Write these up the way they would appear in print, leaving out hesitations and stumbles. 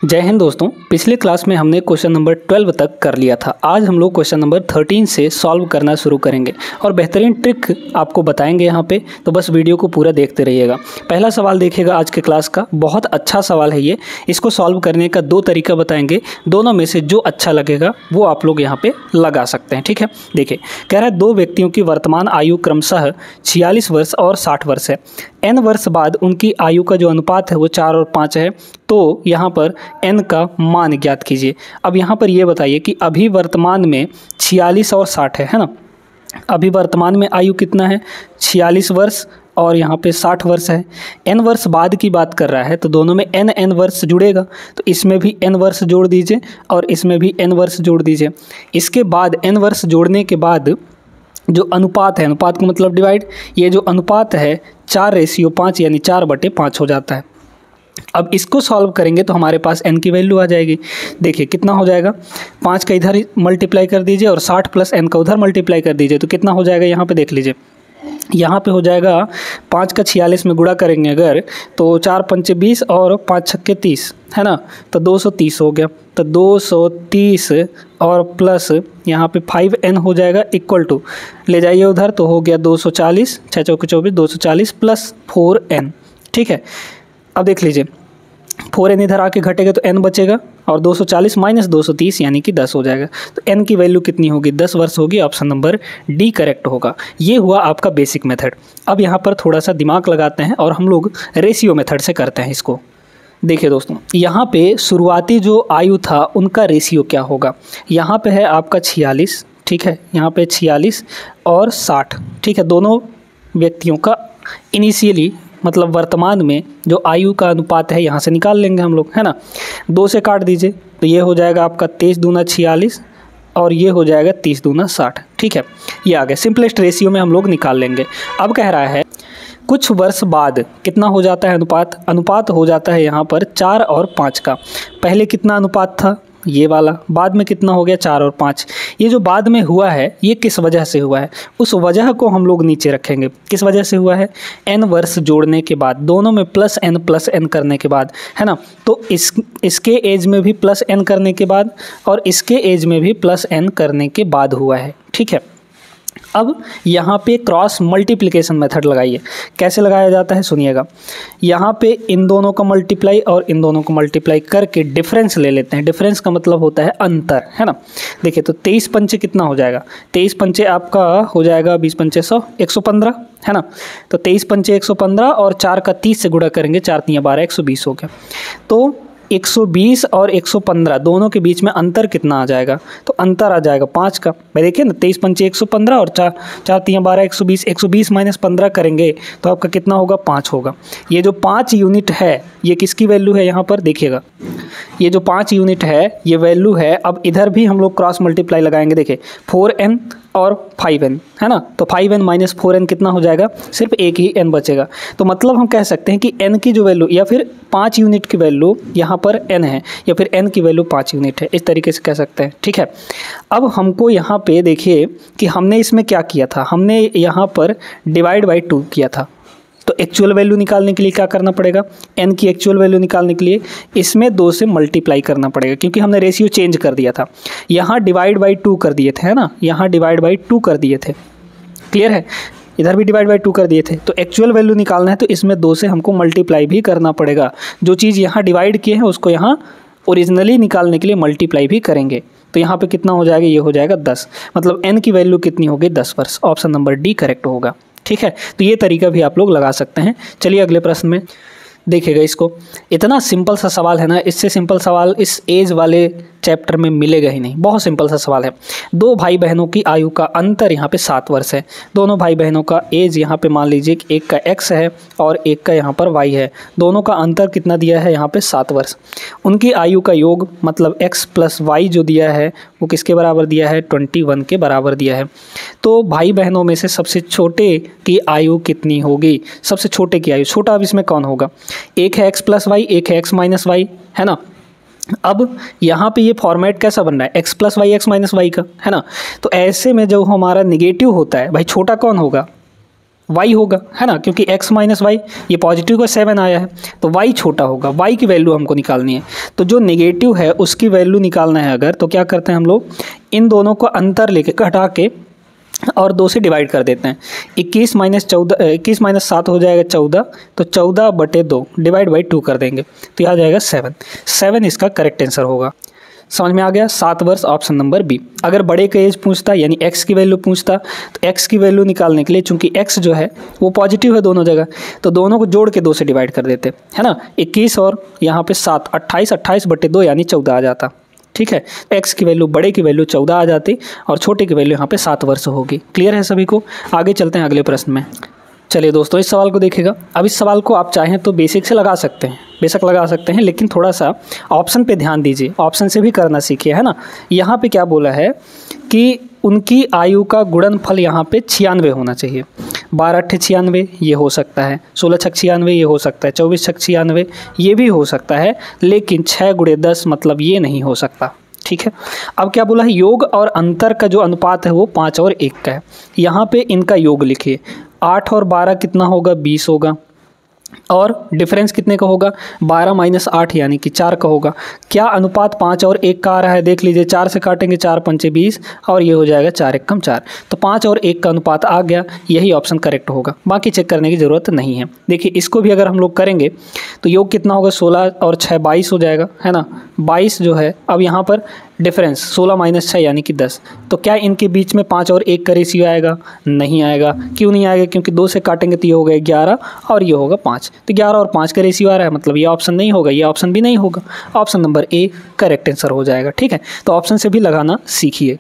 जय हिंद दोस्तों। पिछले क्लास में हमने क्वेश्चन नंबर 12 तक कर लिया था। आज हम लोग क्वेश्चन नंबर 13 से सॉल्व करना शुरू करेंगे और बेहतरीन ट्रिक आपको बताएंगे यहाँ पे, तो बस वीडियो को पूरा देखते रहिएगा। पहला सवाल देखिएगा आज के क्लास का, बहुत अच्छा सवाल है ये। इसको सॉल्व करने का दो तरीका बताएंगे, दोनों में से जो अच्छा लगेगा वो आप लोग यहाँ पे लगा सकते हैं। ठीक है, देखिए कह रहा है दो व्यक्तियों की वर्तमान आयु क्रमशः 46 वर्ष और 60 वर्ष है। n वर्ष बाद उनकी आयु का जो अनुपात है वो 4 और 5 है। तो यहाँ पर n का मान ज्ञात कीजिए। अब यहाँ पर ये बताइए कि अभी वर्तमान में 46 और 60 है ना। अभी वर्तमान में आयु कितना है, 46 वर्ष और यहाँ पे 60 वर्ष है। n वर्ष बाद की बात कर रहा है तो दोनों में n वर्ष जुड़ेगा, तो इसमें भी n वर्ष जोड़ दीजिए और इसमें भी n वर्ष जोड़ दीजिए। इसके बाद n वर्ष जोड़ने के बाद जो अनुपात है, अनुपात का मतलब डिवाइड, ये जो अनुपात है 4:5 यानी 4/5 हो जाता है। अब इसको सॉल्व करेंगे तो हमारे पास n की वैल्यू आ जाएगी। देखिए कितना हो जाएगा, 5 का इधर मल्टीप्लाई कर दीजिए और 60 प्लस n का उधर मल्टीप्लाई कर दीजिए तो कितना हो जाएगा, यहाँ पे देख लीजिए। यहाँ पे हो जाएगा 5 का 46 में गुणा करेंगे अगर तो 4 पंचे 20 और 5 छक्के 30 है ना, तो 230 हो गया। तो 230 और प्लस यहाँ पे 5n हो जाएगा इक्वल टू, ले जाइए उधर तो हो गया 240, 6 चौके 24, 240 प्लस 4n। ठीक है, अब देख लीजिए 4n इधर आके घटेगा तो n बचेगा और 240 माइनस 230 यानी कि 10 हो जाएगा। तो n की वैल्यू कितनी होगी, 10 वर्ष होगी। ऑप्शन नंबर डी करेक्ट होगा। ये हुआ आपका बेसिक मेथड। अब यहाँ पर थोड़ा सा दिमाग लगाते हैं और हम लोग रेशियो मेथड से करते हैं इसको। देखिए दोस्तों, यहाँ पे शुरुआती जो आयु था उनका रेशियो क्या होगा। यहाँ पे है आपका 46, ठीक है, यहाँ पे 46 और 60, ठीक है। दोनों व्यक्तियों का इनिशियली मतलब वर्तमान में जो आयु का अनुपात है यहाँ से निकाल लेंगे हम लोग, है ना। 2 से काट दीजिए तो ये हो जाएगा आपका 23 दूना 46 और ये हो जाएगा 30 दूना 60। ठीक है, ये आ गया। सिंपलेस्ट रेशियो में हम लोग निकाल लेंगे। अब कह रहा है कुछ वर्ष बाद कितना हो जाता है अनुपात, अनुपात हो जाता है यहाँ पर 4 और 5 का। पहले कितना अनुपात था, ये वाला, बाद में कितना हो गया 4 और 5। ये जो बाद में हुआ है ये किस वजह से हुआ है, उस वजह को हम लोग नीचे रखेंगे। किस वजह से हुआ है, n वर्ष जोड़ने के बाद, दोनों में प्लस n करने के बाद, है ना। तो इसके एज में भी प्लस n करने के बाद और इसके एज में भी प्लस n करने के बाद हुआ है। ठीक है, अब यहाँ पे क्रॉस मल्टीप्लिकेशन मेथड लगाइए। कैसे लगाया जाता है सुनिएगा। यहाँ पे इन दोनों का मल्टीप्लाई और इन दोनों को मल्टीप्लाई करके डिफरेंस ले लेते हैं। डिफरेंस का मतलब होता है अंतर, है ना। देखिए तो 23 पंचे कितना हो जाएगा, 23 पंचे आपका हो जाएगा 20 पंचे 100, 115, है ना। तो 23 पंचे 115 और 4 का 30 से गुणा करेंगे, 4 3 12, 120 हो गया। तो 120 और 115 दोनों के बीच में अंतर कितना आ जाएगा, तो अंतर आ जाएगा 5 का। भाई देखिए ना, 23 पंचे 115 और 4 3 12, 120, 120 माइनस 15 करेंगे तो आपका कितना होगा, 5 होगा। ये जो 5 यूनिट है ये किसकी वैल्यू है, यहाँ पर देखिएगा ये जो 5 यूनिट है ये वैल्यू है। अब इधर भी हम लोग क्रॉस मल्टीप्लाई लगाएंगे। देखिए 4n और 5n, है ना। तो 5n माइनस 4n कितना हो जाएगा, सिर्फ एक ही n बचेगा। तो मतलब हम कह सकते हैं कि n की जो वैल्यू या फिर 5 यूनिट की वैल्यू यहाँ पर n है या फिर n की वैल्यू 5 यूनिट है, इस तरीके से कह सकते हैं। ठीक है, अब हमको यहाँ पे देखिए कि हमने इसमें क्या किया था, हमने यहाँ पर डिवाइड बाई 2 किया था। तो एक्चुअल वैल्यू निकालने के लिए क्या करना पड़ेगा, n की एक्चुअल वैल्यू निकालने के लिए इसमें 2 से मल्टीप्लाई करना पड़ेगा, क्योंकि हमने रेशियो चेंज कर दिया था। यहाँ डिवाइड बाई 2 कर दिए थे, है ना, यहाँ डिवाइड बाई 2 कर दिए थे। क्लियर है, इधर भी डिवाइड बाई 2 कर दिए थे। तो एक्चुअल वैल्यू निकालना है तो इसमें 2 से हमको मल्टीप्लाई भी करना पड़ेगा। जो चीज़ यहाँ डिवाइड किए हैं उसको यहाँ ओरिजिनली निकालने के लिए मल्टीप्लाई भी करेंगे। तो यहाँ पे कितना हो जाएगा, ये हो जाएगा 10। मतलब n की वैल्यू कितनी होगी, 10 वर्ष। ऑप्शन नंबर डी करेक्ट होगा। ठीक है, तो ये तरीका भी आप लोग लगा सकते हैं। चलिए अगले प्रश्न में देखिएगा इसको। इतना सिंपल सा सवाल है ना, इससे सिंपल सवाल इस एज वाले चैप्टर में मिलेगा ही नहीं। बहुत सिंपल सा सवाल है। दो भाई बहनों की आयु का अंतर यहाँ पे 7 वर्ष है। दोनों भाई बहनों का एज यहाँ पे मान लीजिए कि एक का x है और एक का यहाँ पर y है। दोनों का अंतर कितना दिया है, यहाँ पे 7 वर्ष। उनकी आयु का योग मतलब x प्लस y जो दिया है वो किसके बराबर दिया है, 21 के बराबर दिया है। तो भाई बहनों में से सबसे छोटे की आयु कितनी होगी, सबसे छोटे की आयु, छोटा अब इसमें कौन होगा, एक है x प्लस वाई, एक है x माइनस वाई, है ना। अब यहाँ पे ये फॉर्मेट कैसा बन रहा है, x plus y x minus y का, है ना। तो ऐसे में जब हमारा निगेटिव होता है, भाई छोटा कौन होगा, y होगा, है ना, क्योंकि x माइनस वाई, ये पॉजिटिव का 7 आया है तो y छोटा होगा, y की वैल्यू हमको निकालनी है। तो जो नेगेटिव है उसकी वैल्यू निकालना है अगर, तो क्या करते हैं हम लोग, इन दोनों को अंतर लेके घटा के और 2 से डिवाइड कर देते हैं। 21 माइनस 7 हो जाएगा 14, तो 14/2 डिवाइड बाई 2 कर देंगे तो यह आ जाएगा 7 इसका करेक्ट आंसर होगा। समझ में आ गया? 7 वर्ष ऑप्शन नंबर बी। अगर बड़े का एज पूछता यानी x की वैल्यू पूछता तो x की वैल्यू निकालने के लिए, चूंकि x जो है वो पॉजिटिव है दोनों जगह, तो दोनों को जोड़ के 2 से डिवाइड कर देते, है ना। 21 और यहाँ पे 7, 28/2 यानी 14 आ जाता। ठीक है, x की वैल्यू, बड़े की वैल्यू 14 आ जाती और छोटे की वैल्यू यहाँ पे 7 वर्ष होगी। क्लियर है सभी को? आगे चलते हैं अगले प्रश्न में। चलिए दोस्तों, इस सवाल को देखिएगा। अब इस सवाल को आप चाहें तो बेसिक से लगा सकते हैं, बेशक लगा सकते हैं, लेकिन थोड़ा सा ऑप्शन पे ध्यान दीजिए, ऑप्शन से भी करना सीखिए, है ना। यहाँ पे क्या बोला है कि उनकी आयु का गुणनफल यहाँ पे 96 होना चाहिए। 12 × 96 ये हो सकता है, 16 × 96 ये हो सकता है, 24 × 96 ये भी हो सकता है, लेकिन 6 × 10 मतलब ये नहीं हो सकता। ठीक है, अब क्या बोला है, योग और अंतर का जो अनुपात है वो 5 और 1 का है। यहाँ पे इनका योग लिखिए, 8 और 12 कितना होगा, 20 होगा, और डिफरेंस कितने का होगा, 12 माइनस 8 यानी कि 4 का होगा। क्या अनुपात 5 और 1 का आ रहा है, देख लीजिए, 4 से काटेंगे 4 × 5 = 20 और ये हो जाएगा 4 × 1 = 4, तो 5 और 1 का अनुपात आ गया, यही ऑप्शन करेक्ट होगा। बाकी चेक करने की ज़रूरत नहीं है। देखिए, इसको भी अगर हम लोग करेंगे तो योग कितना होगा, 16 और 6 22 हो जाएगा, है ना। 22 जो है, अब यहाँ पर डिफरेंस 16 माइनस 6 यानी कि 10, तो क्या इनके बीच में 5 और 1 का रेशियो आएगा? नहीं आएगा। क्यों नहीं आएगा? क्योंकि 2 से काटेंगे तो ये होगा 11 और ये होगा 5, तो 11 और 5 का रेशियो आ रहा है, मतलब ये ऑप्शन नहीं होगा, ये ऑप्शन भी नहीं होगा। Option number A correct answer हो जाएगा। ठीक है, तो ऑप्शन से भी लगाना सीखिए।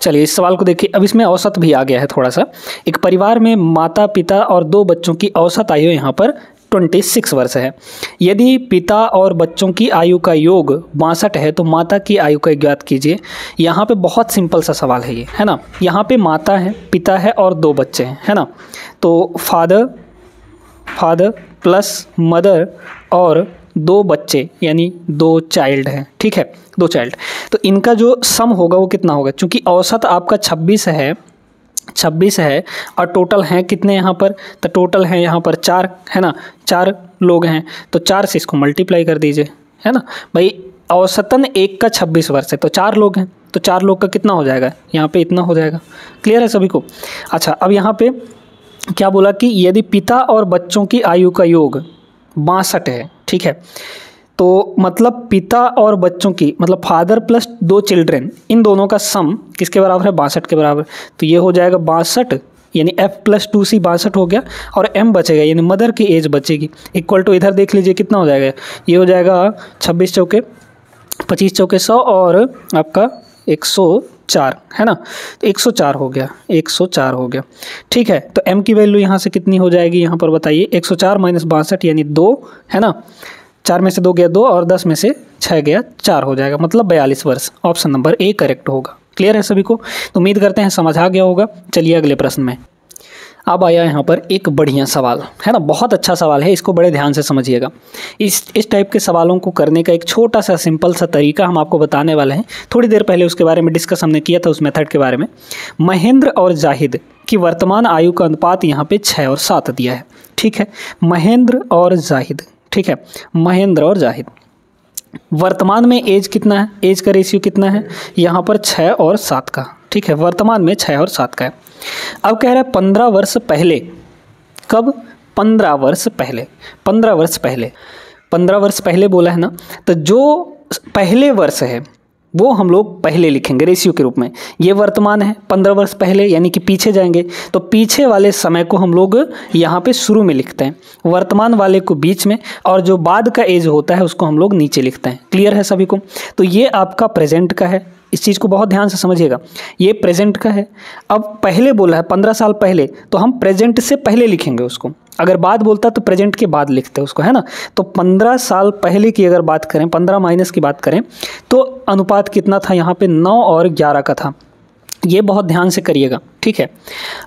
चलिए, इस सवाल को देखिए। अब इसमें औसत भी आ गया है थोड़ा सा। एक परिवार में माता पिता और 2 बच्चों की औसत आयु यहाँ पर 26 वर्ष है। यदि पिता और बच्चों की आयु का योग 62 है तो माता की आयु का ज्ञात कीजिए। यहाँ पे बहुत सिंपल सा सवाल है ये, है ना। यहाँ पे माता है, पिता है और 2 बच्चे हैं, है ना। तो फादर प्लस मदर और 2 बच्चे यानी 2 चाइल्ड हैं। ठीक है, 2 चाइल्ड, तो इनका जो सम होगा वो कितना होगा? क्योंकि औसत आपका 26 है और टोटल हैं कितने यहाँ पर, तो टोटल हैं यहाँ पर 4, है ना। 4 लोग हैं तो 4 से इसको मल्टीप्लाई कर दीजिए, है ना भाई। औसतन एक का 26 वर्ष है तो 4 लोग हैं, तो 4 लोग का कितना हो जाएगा, यहाँ पे इतना हो जाएगा। क्लियर है सभी को? अच्छा, अब यहाँ पे क्या बोला कि यदि पिता और बच्चों की आयु का योग 62 है, ठीक है, तो मतलब पिता और बच्चों की, मतलब फादर प्लस 2 चिल्ड्रेन, इन दोनों का सम किसके बराबर है, 62 के बराबर। तो ये हो जाएगा 62 यानी f + 2c 62 हो गया, और m बचेगा यानी मदर की एज बचेगी, इक्वल टू, इधर देख लीजिए कितना हो जाएगा, ये हो जाएगा 26 चौके 25 चौके 100 और आपका 104, है ना। तो 104 हो गया, 104 हो गया। ठीक है, तो m की वैल्यू यहाँ से कितनी हो जाएगी, यहाँ पर बताइए, 104 माइनस 62 यानी 2, है ना। 4 में से 2 गया 2 और 10 में से 6 गया 4 हो जाएगा, मतलब 42 वर्ष। ऑप्शन नंबर ए करेक्ट होगा। क्लियर है सभी को? तो उम्मीद करते हैं समझ आ गया होगा। चलिए अगले प्रश्न में। अब आया यहाँ पर एक बढ़िया सवाल, है ना, बहुत अच्छा सवाल है, इसको बड़े ध्यान से समझिएगा। इस टाइप के सवालों को करने का एक छोटा सा सिंपल सा तरीका हम आपको बताने वाले हैं। थोड़ी देर पहले उसके बारे में डिस्कस हमने किया था, उस मेथड के बारे में। महेंद्र और जाहिद की वर्तमान आयु का अनुपात यहाँ पे 6 और 7 दिया है। ठीक है, महेंद्र और जाहिद, ठीक है, महेंद्र और जाहिद वर्तमान में एज कितना है, एज का रेशियो कितना है, यहाँ पर 6 और 7 का। ठीक है, वर्तमान में 6 और 7 का है। अब कह रहा है 15 वर्ष पहले, कब, 15 वर्ष पहले, 15 वर्ष पहले, 15 वर्ष पहले बोला है ना, तो जो पहले वर्ष है वो हम लोग पहले लिखेंगे रेशियो के रूप में। ये वर्तमान है, 15 वर्ष पहले यानी कि पीछे जाएंगे तो पीछे वाले समय को हम लोग यहाँ पे शुरू में लिखते हैं, वर्तमान वाले को बीच में, और जो बाद का एज होता है उसको हम लोग नीचे लिखते हैं। क्लियर है सभी को? तो ये आपका प्रेजेंट का है, इस चीज़ को बहुत ध्यान से समझिएगा, ये प्रेजेंट का है। अब पहले बोला है 15 साल पहले, तो हम प्रेजेंट से पहले लिखेंगे उसको। अगर बाद बोलता तो प्रेजेंट के बाद लिखते हैं उसको, है ना। तो 15 साल पहले की अगर बात करें, 15 माइनस की बात करें, तो अनुपात कितना था यहाँ पे, 9 और 11 का था। ये बहुत ध्यान से करिएगा, ठीक है।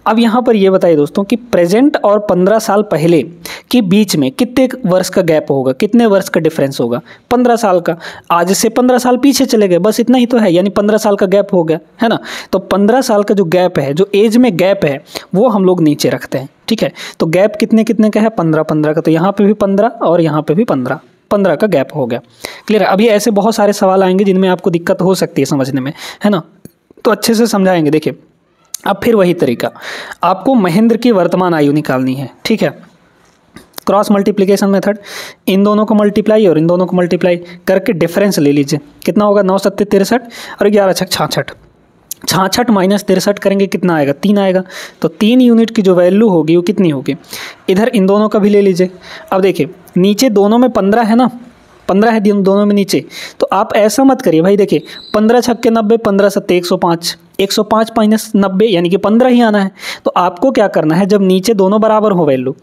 अब यहाँ पर ये बताइए दोस्तों कि प्रेजेंट और 15 साल पहले कि बीच में कितने वर्ष का गैप होगा, कितने वर्ष का डिफरेंस होगा, 15 साल का। आज से 15 साल पीछे चले गए, बस इतना ही तो है, यानी 15 साल का गैप हो गया, है ना। तो 15 साल का जो गैप है, जो एज में गैप है, वो हम लोग नीचे रखते हैं, ठीक है। तो गैप कितने कितने का है, 15 का, तो यहाँ पे भी 15 और यहाँ पे भी 15 का गैप हो गया। क्लियर है। अभी ऐसे बहुत सारे सवाल आएंगे जिनमें आपको दिक्कत हो सकती है समझने में, है ना, तो अच्छे से समझाएंगे। देखिए अब फिर वही तरीका, आपको महेंद्र की वर्तमान आयु निकालनी है, ठीक है। क्रॉस मल्टीप्लिकेशन मेथड, इन दोनों को मल्टीप्लाई और इन दोनों को मल्टीप्लाई करके डिफरेंस ले लीजिए। कितना होगा, 9 7 63 और 11 6 66। 66 माइनस 63 करेंगे कितना आएगा, 3 आएगा। तो 3 यूनिट की जो वैल्यू होगी वो कितनी होगी। इधर इन दोनों का भी ले लीजिए। अब देखिए नीचे दोनों में 15 है ना, 15 है दोनों में नीचे। तो आप ऐसा मत करिए भाई, देखिए 15 छक्के 90, 15 सत्ते 105, 105 माइनस 90 यानी कि 15 ही आना है। तो आपको क्या करना है, जब नीचे दोनों बराबर हो वैल्यू,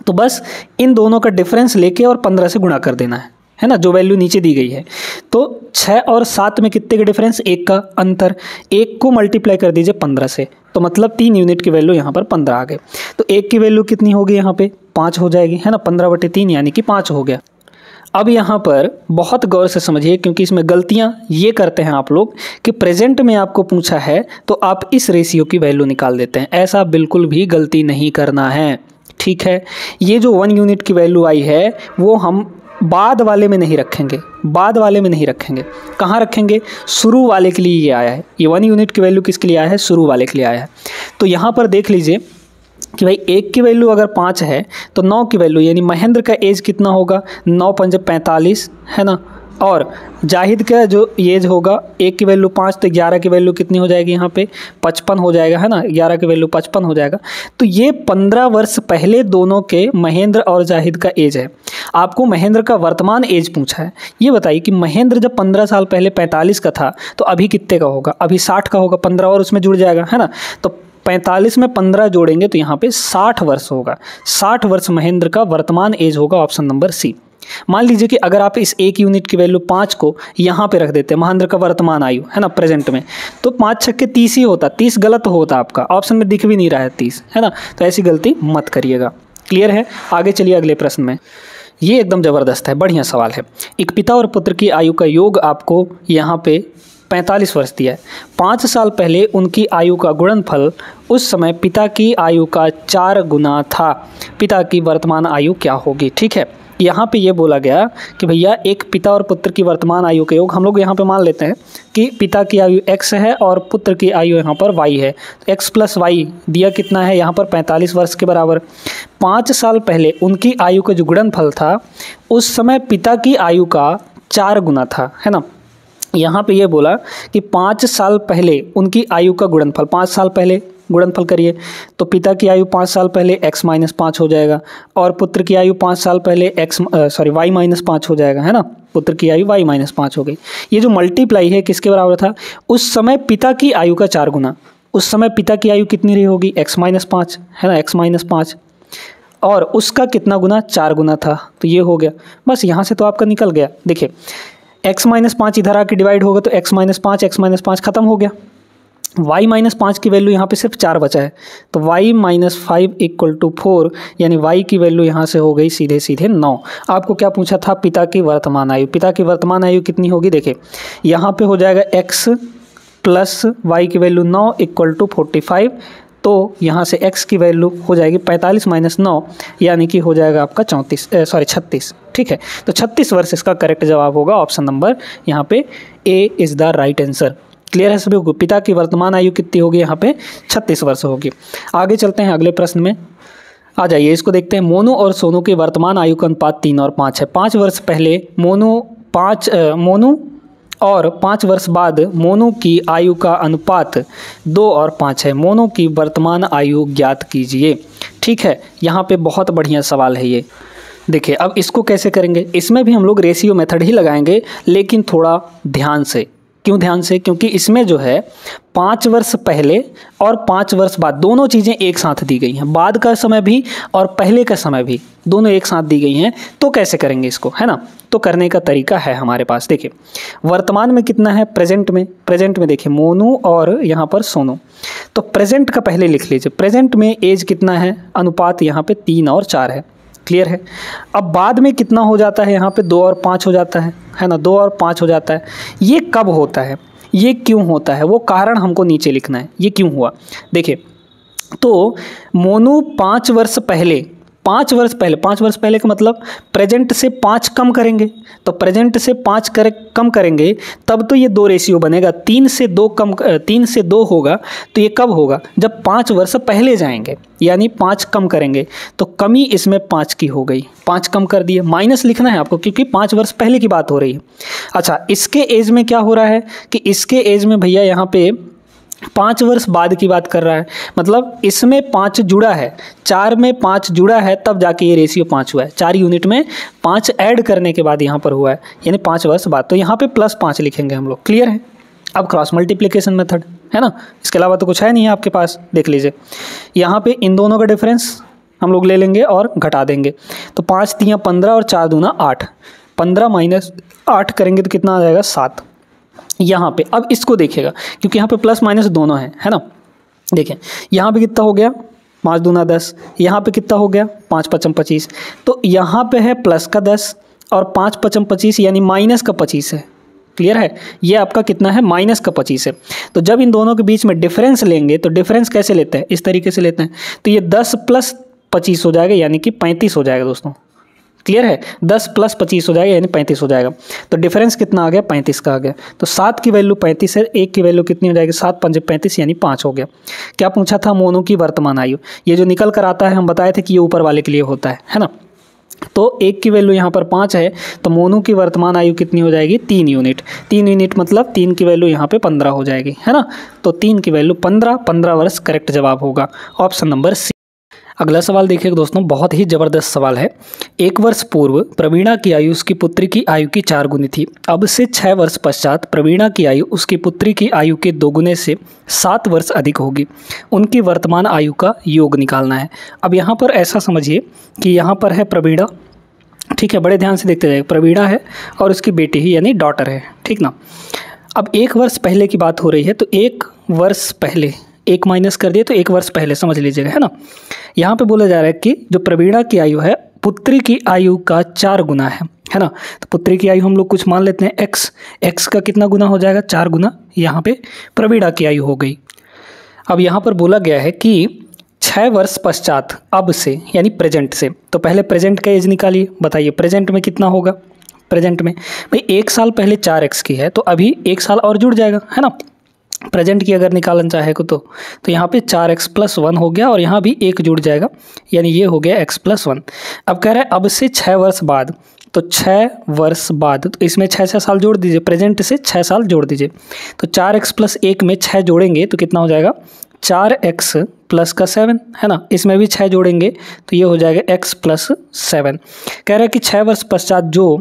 तो बस इन दोनों का डिफरेंस लेके और 15 से गुणा कर देना है ना, जो वैल्यू नीचे दी गई है। तो 6 और 7 में कितने का डिफरेंस, 1 का अंतर, 1 को मल्टीप्लाई कर दीजिए 15 से, तो मतलब 3 यूनिट की वैल्यू यहाँ पर 15 आ गए। तो 1 की वैल्यू कितनी होगी यहाँ पे, 5 हो जाएगी, है ना, 15/3 यानी कि 5 हो गया। अब यहाँ पर बहुत गौर से समझिए, क्योंकि इसमें गलतियाँ ये करते हैं आप लोग कि प्रेजेंट में आपको पूछा है तो आप इस रेशियो की वैल्यू निकाल देते हैं। ऐसा बिल्कुल भी गलती नहीं करना है, ठीक है। ये जो 1 यूनिट की वैल्यू आई है वो हम बाद वाले में नहीं रखेंगे, बाद वाले में नहीं रखेंगे। कहाँ रखेंगे, शुरू वाले के लिए ये आया है। ये 1 यूनिट की वैल्यू किसके लिए आया है, शुरू वाले के लिए आया है। तो यहाँ पर देख लीजिए कि भाई 1 की वैल्यू अगर 5 है तो 9 की वैल्यू, यानी महेंद्र का एज कितना होगा, 9 पंजे 45, है ना। और जाहिद का जो एज होगा, 1 की वैल्यू 5, तो 11 की वैल्यू कितनी हो जाएगी यहाँ पे, 55 हो जाएगा, है ना, 11 की वैल्यू 55 हो जाएगा। तो ये 15 वर्ष पहले दोनों के, महेंद्र और जाहिद का एज है। आपको महेंद्र का वर्तमान एज पूछा है। ये बताइए कि महेंद्र जब 15 साल पहले 45 का था तो अभी कितने का होगा, अभी 60 का होगा, 15 और उसमें जुड़ जाएगा, है ना। तो 45 में 15 जोड़ेंगे तो यहाँ पे 60 वर्ष होगा। 60 वर्ष महेंद्र का वर्तमान एज होगा, ऑप्शन नंबर सी। मान लीजिए कि अगर आप इस 1 यूनिट की वैल्यू 5 को यहाँ पे रख देते हैं, महेंद्र का वर्तमान आयु, है ना, प्रेजेंट में, तो 5 छक्के 30 ही होता, 30 गलत होता आपका, ऑप्शन में दिख भी नहीं रहा है 30, है ना। तो ऐसी गलती मत करिएगा। क्लियर है। आगे चलिए अगले प्रश्न में। ये एकदम ज़बरदस्त है, बढ़िया सवाल है। एक पिता और पुत्र की आयु का योग आपको यहाँ पे 45 वर्ष दिया है। 5 साल पहले उनकी आयु का गुणनफल उस समय पिता की आयु का 4 गुना था। पिता की वर्तमान आयु क्या होगी, ठीक है। यहाँ पे ये बोला गया कि भैया एक पिता और पुत्र की वर्तमान आयु का योग, हम लोग यहाँ पे मान लेते हैं कि पिता की आयु x है और पुत्र की आयु यहाँ पर y है। तो x + y दिया कितना है यहाँ पर, 45 वर्ष के बराबर। 5 साल पहले उनकी आयु का जो गुणनफल था उस समय पिता की आयु का 4 गुना था, है ना। यहाँ पे ये बोला कि 5 साल पहले उनकी आयु का गुणनफल, 5 साल पहले गुणनफल करिए तो पिता की आयु 5 साल पहले x - 5 हो जाएगा और पुत्र की आयु 5 साल पहले y - 5 हो जाएगा, है ना। पुत्र की आयु y - 5 हो गई। ये जो मल्टीप्लाई है किसके बराबर था, उस समय पिता की आयु का 4 गुना। उस समय पिता की आयु कितनी रही होगी, x - 5, है ना, x - 5, और उसका कितना गुना, 4 गुना था। तो ये हो गया, बस यहाँ से तो आपका निकल गया। देखिए x - 5 इधर आके डिवाइड होगा तो x - 5 x - 5 खत्म हो गया। y - 5 की वैल्यू यहाँ पे सिर्फ 4 बचा है, तो y - 5 = 4, यानी y की वैल्यू यहाँ से हो गई सीधे सीधे 9। आपको क्या पूछा था, पिता की वर्तमान आयु। पिता की वर्तमान आयु कितनी होगी, देखिए यहाँ पे हो जाएगा x + y की वैल्यू 9 = 45। तो यहाँ से x की वैल्यू हो जाएगी 45 - 9, यानी कि हो जाएगा आपका 36, ठीक है। तो 36 वर्ष इसका करेक्ट जवाब होगा, ऑप्शन नंबर यहाँ पे A is the right answer. Clear है सभी को। पिता की वर्तमान आयु कितनी होगी, यहाँ पे 36 वर्ष होगी। आगे चलते हैं अगले प्रश्न में, आ जाइए इसको देखते हैं। मोनू और सोनू की वर्तमान आयु का अनुपात 3 और 5 है। 5 वर्ष पहले मोनू और 5 वर्ष बाद मोनू की आयु का अनुपात 2 और 5 है। मोनू की वर्तमान आयु ज्ञात कीजिए, ठीक है। यहाँ पे बहुत बढ़िया सवाल है ये। देखिए अब इसको कैसे करेंगे, इसमें भी हम लोग रेशियो मेथड ही लगाएंगे, लेकिन थोड़ा ध्यान से। क्यों ध्यान से, क्योंकि इसमें जो है 5 वर्ष पहले और 5 वर्ष बाद दोनों चीज़ें एक साथ दी गई हैं, बाद का समय भी और पहले का समय भी दोनों एक साथ दी गई हैं। तो कैसे करेंगे इसको, है ना। तो करने का तरीका है हमारे पास। देखिए वर्तमान में कितना है, प्रेजेंट में देखिए मोनू और यहाँ पर सोनू। तो प्रेजेंट का पहले लिख लीजिए। प्रेजेंट में एज कितना है, अनुपात यहाँ पे 3 और 4 है। क्लियर है। अब बाद में कितना हो जाता है, यहाँ पे 2 और 5 हो जाता है ना, 2 और 5 हो जाता है। ये कब होता है, ये क्यों होता है, वो कारण हमको नीचे लिखना है, ये क्यों हुआ। देखिए, तो मोनू 5 वर्ष पहले 5 वर्ष पहले का मतलब प्रेजेंट से 5 कम करेंगे, तो प्रेजेंट से 5 कम करेंगे तब तो ये 2 रेशियो बनेगा। 3 से 2 होगा, तो ये कब होगा, जब 5 वर्ष पहले जाएंगे, यानी 5 कम करेंगे, तो कमी इसमें 5 की हो गई, 5 कम कर दिए। माइनस लिखना है आपको क्योंकि 5 वर्ष पहले की बात हो रही है। अच्छा, इसके एज में क्या हो रहा है कि इसके एज में भैया यहाँ पे 5 वर्ष बाद की बात कर रहा है, मतलब इसमें 5 जुड़ा है, 4 में 5 जुड़ा है, तब जाके ये रेशियो 5 हुआ है। 4 यूनिट में 5 ऐड करने के बाद यहाँ पर हुआ है, यानी 5 वर्ष बाद, तो यहाँ पे +5 लिखेंगे हम लोग। क्लियर है। अब क्रॉस मल्टीप्लिकेशन मेथड है ना, इसके अलावा तो कुछ है नहीं है आपके पास। देख लीजिए, यहाँ पे इन दोनों का डिफरेंस हम लोग ले लेंगे और घटा देंगे, तो 5 3 15 और 4 दूना 8, 15 माइनस 8 करेंगे तो कितना आ जाएगा, 7। यहाँ पे अब इसको देखिएगा क्योंकि यहाँ पे प्लस माइनस दोनों है ना। देखें यहाँ पे कितना हो गया, 5 दूना 10, यहाँ पे कितना हो गया, 5 5 25, तो यहाँ पे है प्लस का 10 और 5 5 25 यानी माइनस का 25 है। क्लियर है, ये आपका कितना है, माइनस का 25 है। तो जब इन दोनों के बीच में डिफरेंस लेंगे तो डिफरेंस कैसे लेते हैं, इस तरीके से लेते हैं, तो ये 10 + 25 हो जाएगा, यानी कि 35 हो जाएगा दोस्तों। क्लियर है, 10 + 25 हो जाएगा यानी 35 हो जाएगा। तो डिफरेंस कितना आ गया, 35 का आ गया। तो 7 की वैल्यू 35 है, 1 की वैल्यू कितनी हो जाएगी, 7 5 35 यानी 5 हो गया। क्या पूछा था, मोनू की वर्तमान आयु। ये जो निकल कर आता है हम बताए थे कि ये ऊपर वाले के लिए होता है ना। तो 1 की वैल्यू यहाँ पर 5 है, तो मोनू की वर्तमान आयु कितनी हो जाएगी, 3 यूनिट। 3 यूनिट मतलब 3 की वैल्यू यहाँ पे 15 हो जाएगी, है ना। तो 3 की वैल्यू 15 वर्ष करेक्ट जवाब होगा, ऑप्शन नंबर सी। अगला सवाल देखिए दोस्तों, बहुत ही ज़बरदस्त सवाल है। 1 वर्ष पूर्व प्रवीणा की आयु उसकी पुत्री की आयु की 4 गुनी थी। अब से 6 वर्ष पश्चात प्रवीणा की आयु उसकी पुत्री की आयु के 2 गुने से 7 वर्ष अधिक होगी। उनकी वर्तमान आयु का योग निकालना है। अब यहाँ पर ऐसा समझिए कि यहाँ पर है प्रवीणा, ठीक है, बड़े ध्यान से देखते जाइए। प्रवीणा है और उसकी बेटी ही यानी डॉटर है, ठीक ना। अब 1 वर्ष पहले की बात हो रही है, तो 1 वर्ष पहले 1 माइनस कर दिए तो 1 वर्ष पहले समझ लीजिएगा, है ना। यहाँ पे बोला जा रहा है कि जो प्रवीणा की आयु है पुत्री की आयु का 4 गुना है ना। तो पुत्री की आयु हम लोग कुछ मान लेते हैं x का कितना गुना हो जाएगा, 4 गुना। यहाँ पे प्रवीणा की आयु हो गई। अब यहाँ पर बोला गया है कि 6 वर्ष पश्चात, अब से यानी प्रेजेंट से, तो पहले प्रेजेंट का एज निकालिए, बताइए प्रेजेंट में कितना होगा। प्रेजेंट में भाई 1 साल पहले 4x की है, तो अभी 1 साल और जुड़ जाएगा, है ना। प्रेजेंट की अगर निकालना चाहे को तो यहाँ पे 4x + 1 हो गया और यहाँ भी 1 जुड़ जाएगा, यानी ये हो गया x + 1। अब कह रहा है अब से 6 वर्ष बाद, तो 6 वर्ष बाद, तो इसमें 6 साल जोड़ दीजिए, प्रेजेंट से 6 साल जोड़ दीजिए। तो 4x + 1 में 6 जोड़ेंगे तो कितना हो जाएगा, 4x + का 7, है ना। इसमें भी 6 जोड़ेंगे तो ये हो जाएगा x + 7। कह रहा है कि 6 वर्ष पश्चात जो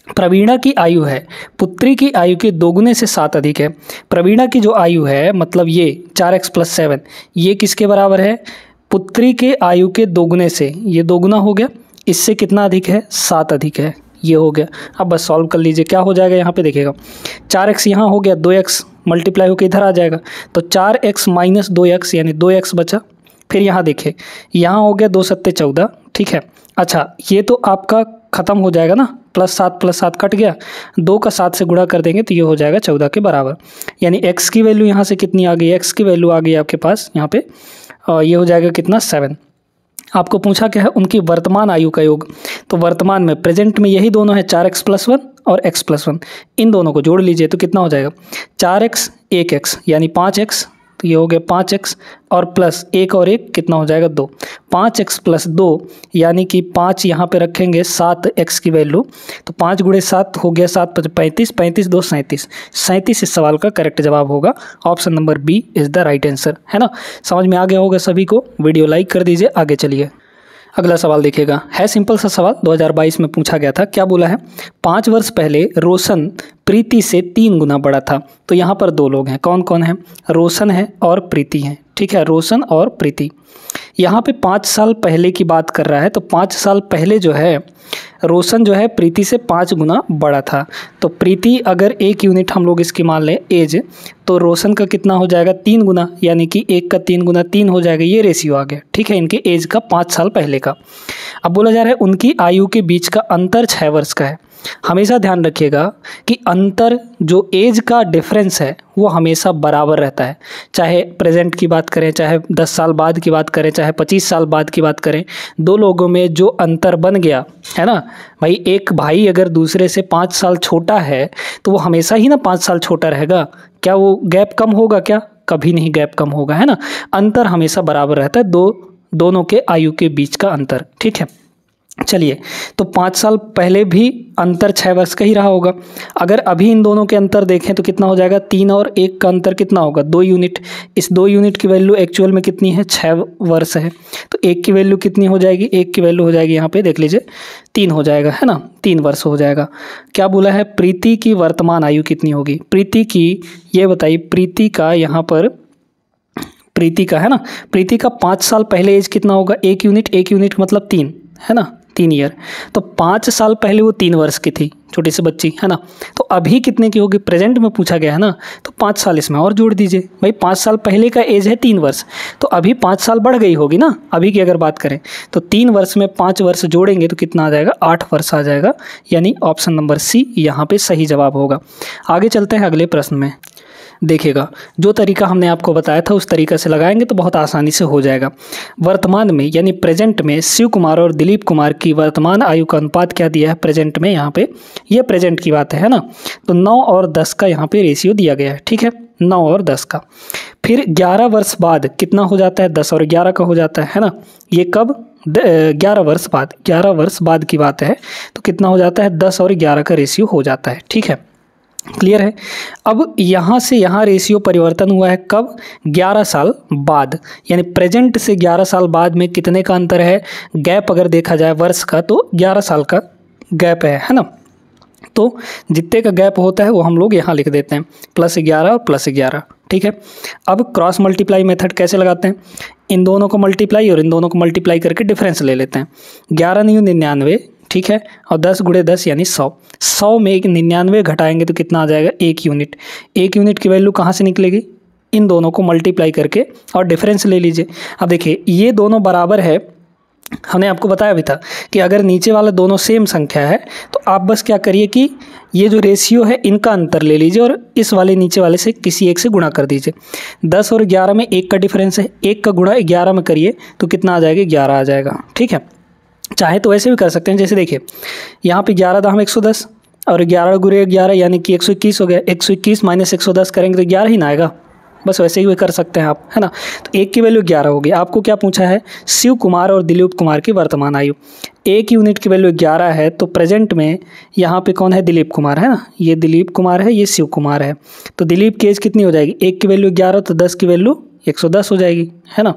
प्रवीणा की आयु है पुत्री की आयु के 2 गुने से 7 अधिक है। प्रवीणा की जो आयु है मतलब ये 4x + 7, ये किसके बराबर है, पुत्री के आयु के 2 गुने से, ये 2 गुना हो गया, इससे कितना अधिक है, 7 अधिक है, ये हो गया। अब बस सॉल्व कर लीजिए, क्या हो जाएगा, यहाँ पे देखिएगा 4x यहाँ हो गया, 2x मल्टीप्लाई होकर इधर आ जाएगा, तो 4x - 2x यानी 2x बचा। फिर यहाँ देखिए, यहाँ हो गया 2 7 14, ठीक है। अच्छा, ये तो आपका ख़त्म हो जाएगा ना, +7 + 7 कट गया, 2 का 7 से गुणा कर देंगे तो ये हो जाएगा 14 के बराबर। यानी x की वैल्यू यहाँ से कितनी आ गई, x की वैल्यू आ गई आपके पास यहाँ पे, ये हो जाएगा कितना, 7। आपको पूछा क्या है, उनकी वर्तमान आयु का योग। तो वर्तमान में प्रेजेंट में यही दोनों है, 4x + 1 और x + 1, इन दोनों को जोड़ लीजिए तो कितना हो जाएगा, 4x 1x यानी 5x, तो ये हो गया 5x और प्लस 1 और 1 कितना हो जाएगा, 2। 5x + 2 यानी कि 5 यहाँ पे रखेंगे 7x की वैल्यू, तो 5 × 7 हो गया 7 × 5 = 35, 35 × 2 = 37, 37 इस सवाल का करेक्ट जवाब होगा, option number B is the right answer, है ना। समझ में आ गया होगा सभी को, वीडियो लाइक कर दीजिए, आगे चलिए। अगला सवाल देखिएगा, है सिंपल सा सवाल, 2022 में पूछा गया था। क्या बोला है, 5 वर्ष पहले रोशन प्रीति से 3 गुना बड़ा था। तो यहाँ पर 2 लोग हैं, कौन कौन है, रोशन है और प्रीति है, ठीक है, रोशन और प्रीति। यहाँ पे 5 साल पहले की बात कर रहा है, तो 5 साल पहले जो है रोशन जो है प्रीति से 5 गुना बड़ा था। तो प्रीति अगर 1 यूनिट हम लोग इसकी मान लें एज, तो रोशन का कितना हो जाएगा 3 गुना, यानी कि 1 का 3 गुना 3 हो जाएगा। ये रेशियो आ गया, ठीक है, इनके एज का 5 साल पहले का। अब बोला जा रहा है उनकी आयु के बीच का अंतर 6 वर्ष का है। हमेशा ध्यान रखिएगा कि अंतर जो एज का डिफरेंस है वो हमेशा बराबर रहता है, चाहे प्रेजेंट की बात करें, चाहे 10 साल बाद की बात करें, चाहे 25 साल बाद की बात करें। दो लोगों में जो अंतर बन गया है ना भाई, एक भाई अगर दूसरे से 5 साल छोटा है तो वो हमेशा ही ना 5 साल छोटा रहेगा। क्या वो गैप कम होगा? क्या कभी नहीं गैप कम होगा, है ना। अंतर हमेशा बराबर रहता है, दोनों के आयु के बीच का अंतर, ठीक है। चलिए, तो 5 साल पहले भी अंतर 6 वर्ष का ही रहा होगा। अगर अभी इन दोनों के अंतर देखें तो कितना हो जाएगा, 3 और 1 का अंतर कितना होगा, 2 यूनिट। इस 2 यूनिट की वैल्यू एक्चुअल में कितनी है, 6 वर्ष है। तो 1 की वैल्यू कितनी हो जाएगी, 1 की वैल्यू हो जाएगी यहाँ पे देख लीजिए 3 हो जाएगा, है ना, 3 वर्ष हो जाएगा। क्या बोला है, प्रीति की वर्तमान आयु कितनी होगी, प्रीति की, ये बताइए प्रीति का, यहाँ पर प्रीति का है ना, प्रीति का 5 साल पहले एज कितना होगा, 1 यूनिट, 1 यूनिट मतलब 3, है ना, 3 ईयर। तो 5 साल पहले वो 3 वर्ष की थी, छोटी सी बच्ची, है ना। तो अभी कितने की होगी, प्रेजेंट में पूछा गया है ना, तो 5 साल इसमें और जोड़ दीजिए भाई। 5 साल पहले का एज है 3 वर्ष, तो अभी 5 साल बढ़ गई होगी ना। अभी की अगर बात करें तो 3 वर्ष में 5 वर्ष जोड़ेंगे तो कितना आ जाएगा, 8 वर्ष आ जाएगा। यानी ऑप्शन नंबर सी यहाँ पे सही जवाब होगा। आगे चलते हैं अगले प्रश्न में। देखिएगा, जो तरीका हमने आपको बताया था उस तरीका से लगाएंगे तो बहुत आसानी से हो जाएगा। वर्तमान में यानी प्रेजेंट में शिव कुमार और दिलीप कुमार की वर्तमान आयु का अनुपात क्या दिया है प्रेजेंट में, यहाँ पे ये प्रेजेंट की बात है ना। तो 9 और 10 का यहाँ पे रेशियो दिया गया है, ठीक है, 9 और 10 का। फिर 11 वर्ष बाद कितना हो जाता है, 10 और 11 का हो जाता है ना। ये कब, 11 वर्ष बाद, 11 वर्ष बाद की बात है। तो कितना हो जाता है, 10 और 11 का रेशियो हो जाता है, ठीक है, क्लियर है। अब यहाँ से यहाँ रेशियो परिवर्तन हुआ है कब, 11 साल बाद, यानी प्रेजेंट से 11 साल बाद में कितने का अंतर है, गैप अगर देखा जाए वर्ष का तो 11 साल का गैप है ना। तो जितने का गैप होता है वो हम लोग यहाँ लिख देते हैं, +11 और +11, ठीक है। अब क्रॉस मल्टीप्लाई मेथड कैसे लगाते हैं, इन दोनों को मल्टीप्लाई और इन दोनों को मल्टीप्लाई करके डिफरेंस ले लेते हैं। 11 × 99, ठीक है, और 10 × 10 यानी 100। 100 में 99 घटाएंगे तो कितना आ जाएगा, 1 यूनिट। 1 यूनिट की वैल्यू कहाँ से निकलेगी, इन दोनों को मल्टीप्लाई करके और डिफरेंस ले लीजिए। अब देखिए ये दोनों बराबर है, हमने आपको बताया भी था कि अगर नीचे वाला दोनों सेम संख्या है तो आप बस क्या करिए कि ये जो रेशियो है इनका अंतर ले लीजिए और इस वाले नीचे वाले से किसी एक से गुणा कर दीजिए। 10 और 11 में 1 का डिफरेंस है, 1 का गुणा 11 में करिए तो कितना आ जाएगा, 11 आ जाएगा, ठीक है। चाहे तो ऐसे भी कर सकते हैं, जैसे देखिए यहाँ पे 11 दाम 110 और 11 × 11 यानी कि 121 हो गया। 121 - 110 करेंगे तो 11 ही ना आएगा, बस वैसे ही कर सकते हैं आप, है ना। तो 1 की वैल्यू 11 होगी। आपको क्या पूछा है, शिव कुमार और दिलीप कुमार की वर्तमान आयु। 1 यूनिट की वैल्यू 11 है तो प्रेजेंट में यहाँ पे कौन है, दिलीप कुमार, है ना। ये दिलीप कुमार है, ये शिव कुमार है। तो दिलीप की एज कितनी हो जाएगी, 1 की वैल्यू 11 तो 10 की वैल्यू 110 हो जाएगी, है ना।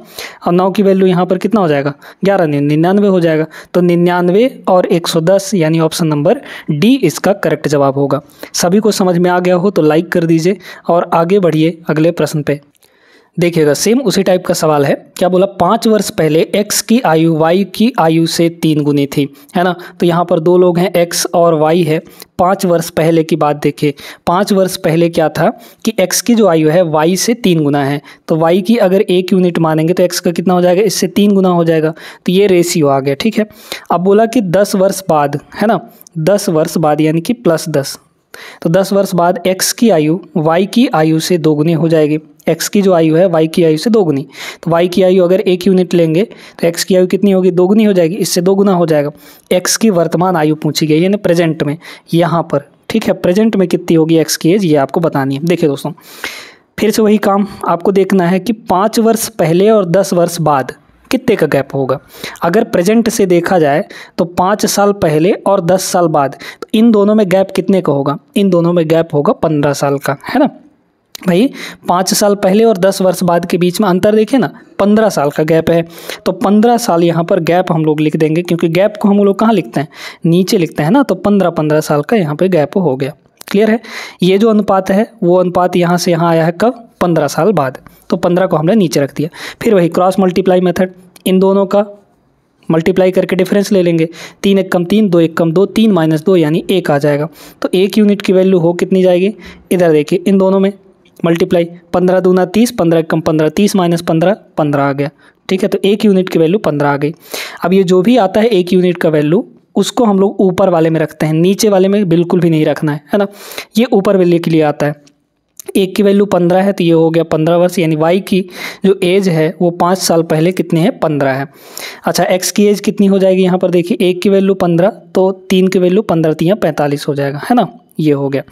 और 9 की वैल्यू यहाँ पर कितना हो जाएगा, 11 × 99 हो जाएगा। तो 99 और 110 यानी ऑप्शन नंबर डी इसका करेक्ट जवाब होगा। सभी को समझ में आ गया हो तो लाइक कर दीजिए और आगे बढ़िए अगले प्रश्न पे। देखिएगा सेम उसी टाइप का सवाल है। क्या बोला, 5 वर्ष पहले x की आयु y की आयु से 3 गुनी थी, है ना। तो यहाँ पर 2 लोग हैं, x और y है। 5 वर्ष पहले की बात देखिए, 5 वर्ष पहले क्या था कि x की जो आयु है y से 3 गुना है। तो y की अगर 1 यूनिट मानेंगे तो x का कितना हो जाएगा, इससे 3 गुना हो जाएगा। तो ये रेशियो आ गया, ठीक है। अब बोला कि 10 वर्ष बाद, है ना, 10 वर्ष बाद यानी कि +10। तो 10 वर्ष बाद x की आयु y की आयु से 2 गुनी हो जाएगी। x की जो आयु है y की आयु से 2 गुनी। तो y की आयु अगर 1 यूनिट लेंगे तो x की आयु कितनी होगी, 2 गुनी हो जाएगी, इससे 2 गुना हो जाएगा। x की वर्तमान आयु पूछी गई है ना प्रेजेंट में यहाँ पर, ठीक है। प्रेजेंट में कितनी होगी x की एज, ये आपको बतानी है। देखिए दोस्तों, फिर से वही काम आपको देखना है कि 5 वर्ष पहले और 10 वर्ष बाद कितने का गैप होगा। अगर प्रेजेंट से देखा जाए तो 5 साल पहले और 10 साल बाद, तो इन दोनों में गैप कितने का होगा, इन दोनों में गैप होगा 15 साल का, है ना भाई। 5 साल पहले और 10 वर्ष बाद के बीच में अंतर देखें ना, 15 साल का गैप है। तो 15 साल यहाँ पर गैप हम लोग लिख देंगे, क्योंकि गैप को हम लोग कहाँ लिखते हैं, नीचे लिखते हैं ना। तो 15 साल का यहाँ पे गैप हो गया, क्लियर है। ये जो अनुपात है वो अनुपात यहाँ से यहाँ आया है कब, 15 साल बाद। तो 15 को हमने नीचे रख दिया। फिर वही क्रॉस मल्टीप्लाई मेथड, इन दोनों का मल्टीप्लाई करके डिफरेंस ले लेंगे। 3 एक कम 3, 2 एक कम 2, 3 माइनस 2 यानी 1 आ जाएगा। तो 1 यूनिट की वैल्यू हो कितनी जाएगी, इधर देखिए इन दोनों में मल्टीप्लाई, 15 दूना 30, 15 एक कम 15, 30 माइनस 15, 15 आ गया। ठीक है, तो 1 यूनिट की वैल्यू 15 आ गई। अब ये जो भी आता है 1 यूनिट का वैल्यू, उसको हम लोग ऊपर वाले में रखते हैं, नीचे वाले में बिल्कुल भी नहीं रखना है ना। ये ऊपर वाले के लिए आता है। 1 की वैल्यू 15 है तो ये हो गया 15 वर्ष, यानी वाई की जो एज है वो 5 साल पहले कितने है, 15 है। अच्छा, एक्स की एज कितनी हो जाएगी, यहाँ पर देखिए 1 की वैल्यू 15, तो 3 की वैल्यू 15 3 45 हो जाएगा, है ना। ये हो गया।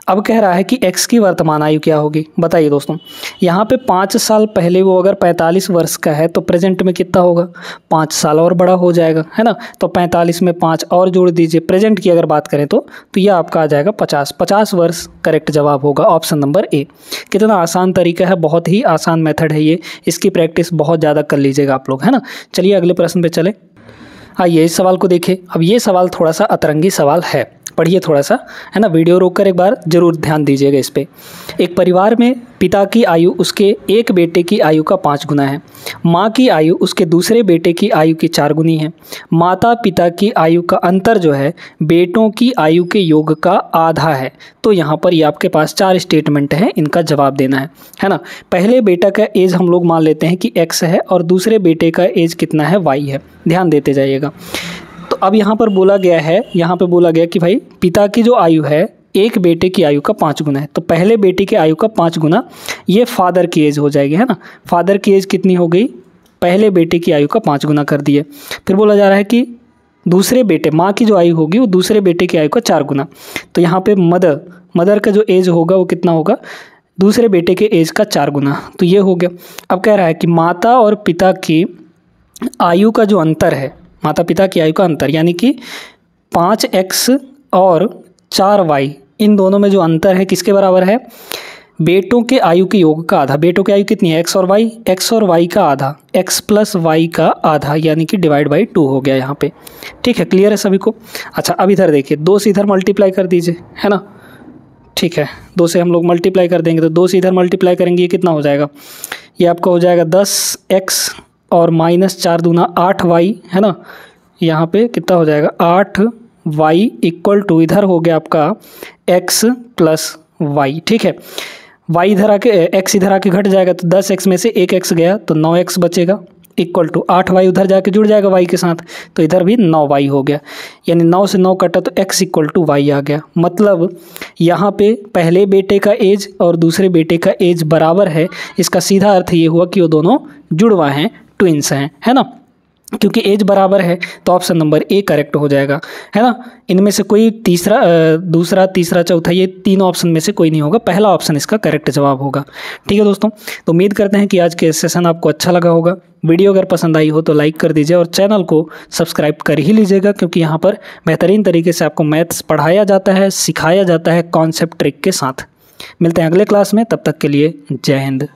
अब कह रहा है कि एक्स की वर्तमान आयु क्या होगी, बताइए दोस्तों। यहाँ पे 5 साल पहले वो अगर 45 वर्ष का है तो प्रेजेंट में कितना होगा, 5 साल और बड़ा हो जाएगा, है ना। तो 45 में 5 और जोड़ दीजिए, प्रेजेंट की अगर बात करें तो ये आपका आ जाएगा 50 वर्ष। करेक्ट जवाब होगा ऑप्शन नंबर ए। कितना आसान तरीका है, बहुत ही आसान मेथड है ये, इसकी प्रैक्टिस बहुत ज़्यादा कर लीजिएगा आप लोग, है ना। चलिए अगले प्रश्न पे चले। आइए इस सवाल को देखिए। अब ये सवाल थोड़ा सा अतरंगी सवाल है, पढ़िए थोड़ा सा, है ना। वीडियो रोककर एक बार जरूर ध्यान दीजिएगा इस पे। एक परिवार में पिता की आयु उसके एक बेटे की आयु का 5 गुना है। माँ की आयु उसके दूसरे बेटे की आयु की 4 गुनी है। माता पिता की आयु का अंतर जो है बेटों की आयु के योग का आधा है। तो यहाँ पर ये आपके पास 4 स्टेटमेंट है, इनका जवाब देना है ना। पहले बेटा का एज हम लोग मान लेते हैं कि x है और दूसरे बेटे का एज कितना है, y है। ध्यान देते जाइएगा। तो अब यहाँ पर बोला गया है, यहाँ पे बोला गया कि भाई पिता की जो आयु है एक बेटे की आयु का 5 गुना है। तो पहले बेटे की आयु का 5 गुना ये फादर की एज हो जाएगी, है ना। फादर की एज कितनी हो गई, पहले बेटे की आयु का 5 गुना कर दिए। फिर बोला जा रहा है कि दूसरे बेटे, माँ की जो आयु होगी वो दूसरे बेटे की आयु का 4 गुना। तो यहाँ पे मदर का जो एज होगा वो कितना होगा, दूसरे बेटे के एज का 4 गुना। तो ये हो गया। अब कह रहा है कि माता और पिता की आयु का जो अंतर है, माता पिता की आयु का अंतर यानी कि 5x और 4y, इन दोनों में जो अंतर है किसके बराबर है, बेटों के आयु के योग का आधा। बेटों की आयु कितनी है, x और y का आधा, x प्लस y का आधा यानी कि डिवाइड बाई 2 हो गया यहाँ पे। ठीक है, क्लियर है सभी को। अच्छा, अब इधर देखिए, 2 से इधर मल्टीप्लाई कर दीजिए, है ना। ठीक है, 2 से हम लोग मल्टीप्लाई कर देंगे तो 2 से इधर मल्टीप्लाई करेंगे, ये कितना हो जाएगा, ये आपका हो जाएगा 10x और माइनस 4 दूना 8y, है ना। यहाँ पे कितना हो जाएगा 8y इक्वल टू, इधर हो गया आपका x प्लस y। ठीक है, y इधर आके x इधर आके घट जाएगा तो 10x में से 1x गया तो 9x बचेगा, इक्वल टू 8y उधर जाके जुड़ जाएगा y के साथ तो इधर भी 9y हो गया। यानी 9 से 9 कटा तो x इक्वल टू y आ गया। मतलब यहाँ पे पहले बेटे का एज और दूसरे बेटे का एज बराबर है। इसका सीधा अर्थ ये हुआ कि वो दोनों जुड़वा हैं, ट्विंस हैं, है ना। क्योंकि एज बराबर है तो ऑप्शन नंबर ए करेक्ट हो जाएगा, है ना। इनमें से कोई दूसरा तीसरा चौथा ये तीनों ऑप्शन में से कोई नहीं होगा, पहला ऑप्शन इसका करेक्ट जवाब होगा। ठीक है दोस्तों, तो उम्मीद करते हैं कि आज के सेशन आपको अच्छा लगा होगा। वीडियो अगर पसंद आई हो तो लाइक कर दीजिए और चैनल को सब्सक्राइब कर ही लीजिएगा, क्योंकि यहाँ पर बेहतरीन तरीके से आपको मैथ्स पढ़ाया जाता है, सिखाया जाता है कॉन्सेप्ट ट्रिक के साथ। मिलते हैं अगले क्लास में, तब तक के लिए जय हिंद।